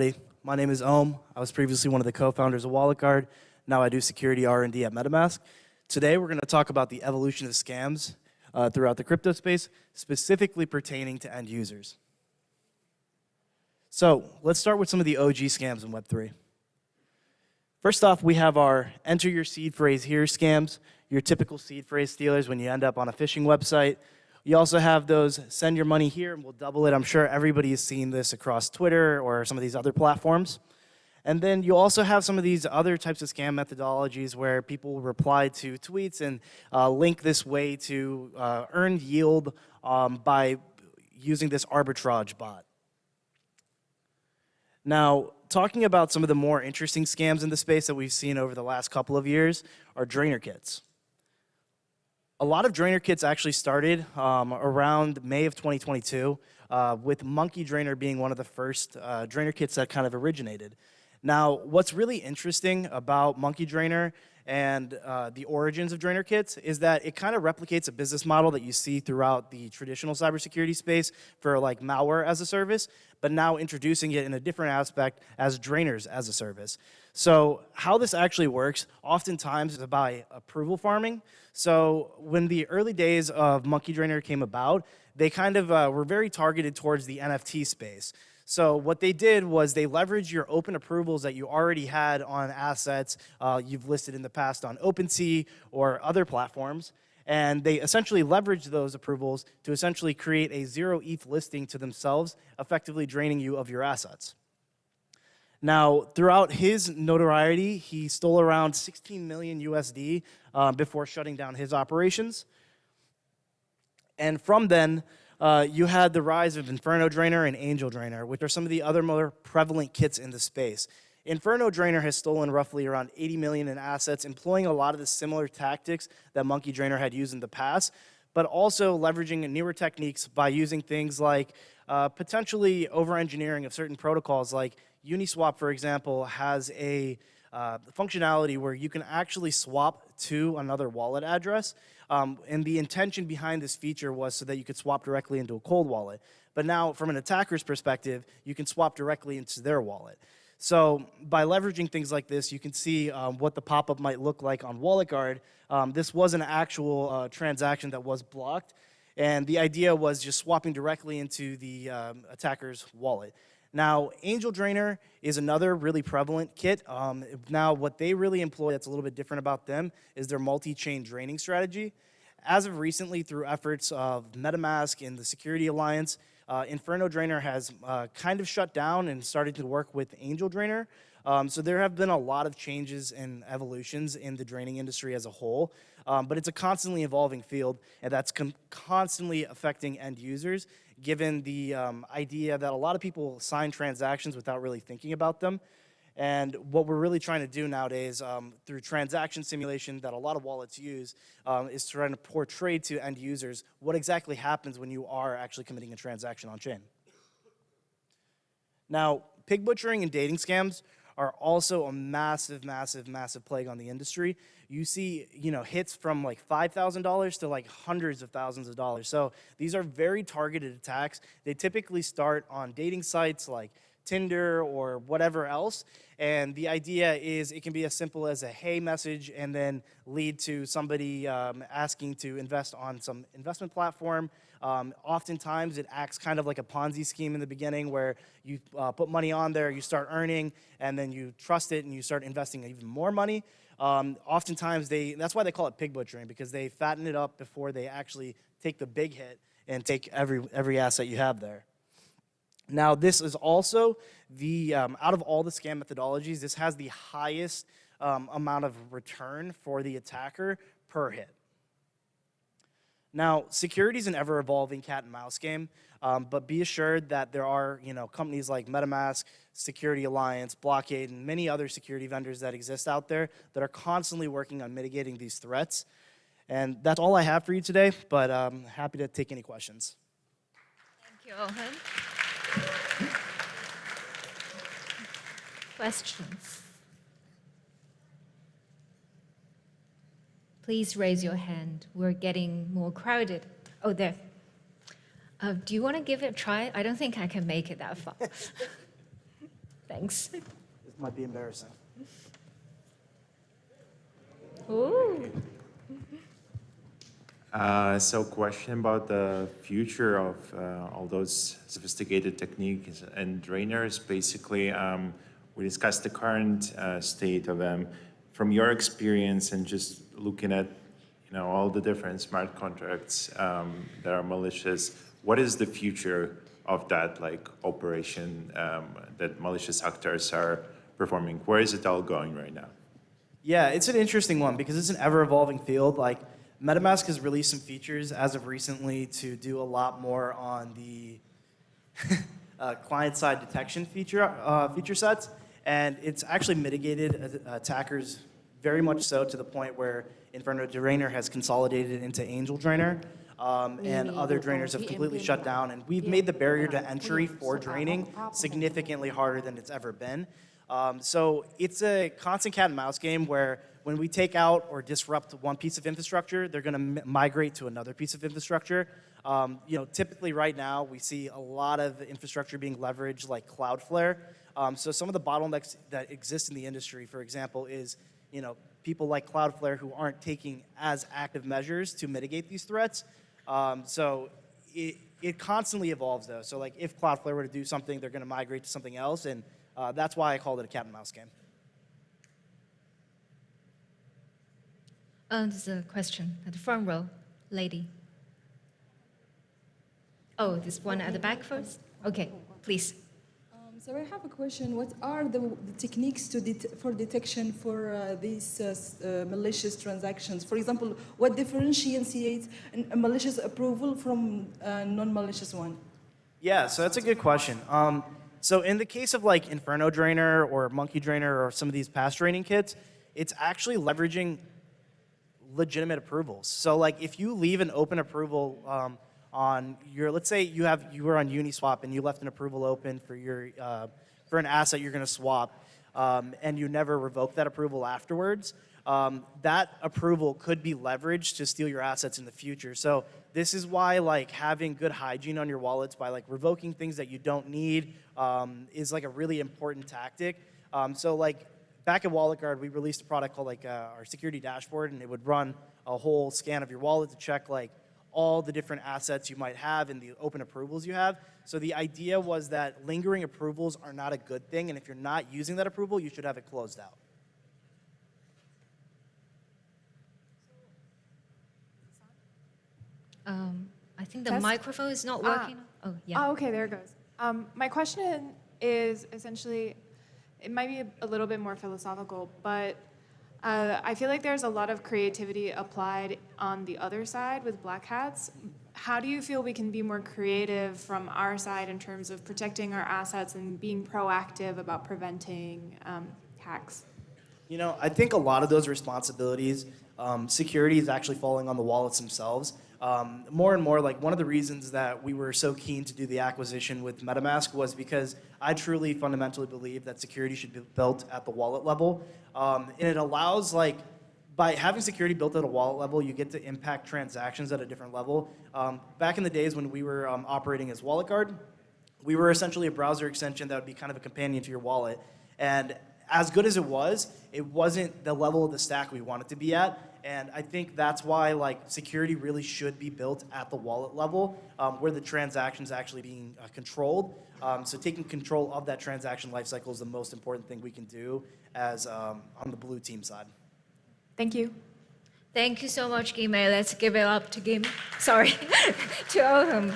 everybody. My name is Ohm. I was previously one of the co-founders of WalletGuard. Now I do security R&D at MetaMask. Today we're going to talk about the evolution of scams throughout the crypto space, specifically pertaining to end users. So let's start with some of the OG scams in Web3. First off, we have our enter your seed phrase here scams, your typical seed phrase stealers when you end up on a phishing website. You also have those send your money here and we'll double it. I'm sure everybody has seen this across Twitter or some of these other platforms. And then you also have some of these other types of scam methodologies where people reply to tweets and link this way to earn yield by using this arbitrage bot. Now, talking about some of the more interesting scams in the space that we've seen over the last couple of years are drainer kits. A lot of drainer kits actually started around May of 2022, with Monkey Drainer being one of the first drainer kits that kind of originated. Now, what's really interesting about Monkey Drainer and the origins of drainer kits is that it kind of replicates a business model that you see throughout the traditional cybersecurity space for like malware as a service, but now introducing it in a different aspect as drainers as a service. So how this actually works oftentimes is by approval farming. So when the early days of Monkey Drainer came about, they kind of were very targeted towards the NFT space. So what they did was they leveraged your open approvals that you already had on assets you've listed in the past on OpenSea or other platforms, and they essentially leveraged those approvals to essentially create a zero ETH listing to themselves, effectively draining you of your assets. Now, throughout his notoriety, he stole around 16 million USD before shutting down his operations. And from then, you had the rise of Inferno Drainer and Angel Drainer, which are some of the other more prevalent kits in the space. Inferno Drainer has stolen roughly around 80 million in assets, employing a lot of the similar tactics that Monkey Drainer had used in the past, but also leveraging newer techniques by using things like potentially over-engineering of certain protocols. Like Uniswap, for example, has a functionality where you can actually swap to another wallet address. And the intention behind this feature was so that you could swap directly into a cold wallet. But now, from an attacker's perspective, you can swap directly into their wallet. So by leveraging things like this, you can see what the pop-up might look like on WalletGuard. This was an actual transaction that was blocked. And the idea was just swapping directly into the attacker's wallet. Now, Angel Drainer is another really prevalent kit. Now, what they really employ that's a little bit different about them is their multi-chain draining strategy. As of recently, through efforts of MetaMask and the Security Alliance, Inferno Drainer has kind of shut down and started to work with Angel Drainer. So there have been a lot of changes and evolutions in the draining industry as a whole, but it's a constantly evolving field, and that's constantly affecting end users, given the idea that a lot of people sign transactions without really thinking about them. And what we're really trying to do nowadays through transaction simulation that a lot of wallets use is trying to portray to end users what exactly happens when you are actually committing a transaction on chain. Now, pig butchering and dating scams are also a massive, massive, massive plague on the industry. You see, hits from like $5,000 to like hundreds of thousands of dollars. So these are very targeted attacks. They typically start on dating sites like Tinder or whatever else. And the idea is it can be as simple as a hey message and then lead to somebody asking to invest on some investment platform. Oftentimes it acts kind of like a Ponzi scheme in the beginning where you put money on there, you start earning, and then you trust it and you start investing even more money. Oftentimes that's why they call it pig butchering, because they fatten it up before they actually take the big hit and take every asset you have there. Now, this is also the, out of all the scam methodologies, this has the highest amount of return for the attacker per hit. Now, security is an ever-evolving cat and mouse game, but be assured that there are companies like MetaMask, Security Alliance, Blockade, and many other security vendors that exist out there that are constantly working on mitigating these threats. And that's all I have for you today, but I'm happy to take any questions. Thank you, Owen. Questions? Please raise your hand. We're getting more crowded. Oh, there. Do you want to give it a try? I don't think I can make it that far. Thanks. This might be embarrassing. Ooh. So question about the future of all those sophisticated techniques and drainers. Basically, we discussed the current state of them. From your experience and just looking at all the different smart contracts that are malicious, what is the future of that operation that malicious actors are performing? Where is it all going right now? Yeah, it's an interesting one because it's an ever-evolving field. MetaMask has released some features as of recently to do a lot more on the client-side detection feature sets, and it's actually mitigated attackers very much so to the point where Inferno Drainer has consolidated into Angel Drainer, and other drainers have completely shut down, and we've made the barrier to entry for draining significantly harder than it's ever been. So it's a constant cat and mouse game where when we take out or disrupt one piece of infrastructure, they're going to migrate to another piece of infrastructure. Typically right now we see a lot of infrastructure being leveraged like Cloudflare. So some of the bottlenecks that exist in the industry, for example, is people like Cloudflare who aren't taking as active measures to mitigate these threats. So it constantly evolves though. So if Cloudflare were to do something, they're going to migrate to something else, and that's why I called it a cat and mouse game. There's a question at the front row, lady. Oh, this one at the back first? Okay, please. So I have a question. What are the techniques for detection for these malicious transactions? For example, what differentiates a malicious approval from a non-malicious one? Yeah, so that's a good question. So in the case of Inferno Drainer or Monkey Drainer or some of these pass draining kits, it's actually leveraging legitimate approvals. So if you leave an open approval on your, let's say you were on Uniswap and you left an approval open for your for an asset you're going to swap, and you never revoke that approval afterwards, that approval could be leveraged to steal your assets in the future. So this is why having good hygiene on your wallets by revoking things that you don't need is a really important tactic. Back at WalletGuard, we released a product called our security dashboard, and it would run a whole scan of your wallet to check all the different assets you might have and the open approvals you have. So the idea was that lingering approvals are not a good thing, and if you're not using that approval, you should have it closed out. I think the Test? microphone is not working. Oh, yeah. Oh, okay, there it goes. My question is essentially, it might be a little bit more philosophical, but I feel like there's a lot of creativity applied on the other side with black hats. How do you feel we can be more creative from our side in terms of protecting our assets and being proactive about preventing hacks? I think a lot of those responsibilities, security is actually falling on the wallets themselves. More and more, one of the reasons that we were so keen to do the acquisition with MetaMask was because I truly fundamentally believe that security should be built at the wallet level. And it allows, by having security built at a wallet level, you get to impact transactions at a different level. Back in the days when we were operating as WalletGuard, we were essentially a browser extension that would be kind of a companion to your wallet. And as good as it wasn't the level of the stack we want it to be at. And I think that's why security really should be built at the wallet level, where the transaction's actually being controlled. So taking control of that transaction lifecycle is the most important thing we can do as on the blue team side. Thank you. Thank you so much, Gime. Let's give it up to Gime. Sorry, to Oham.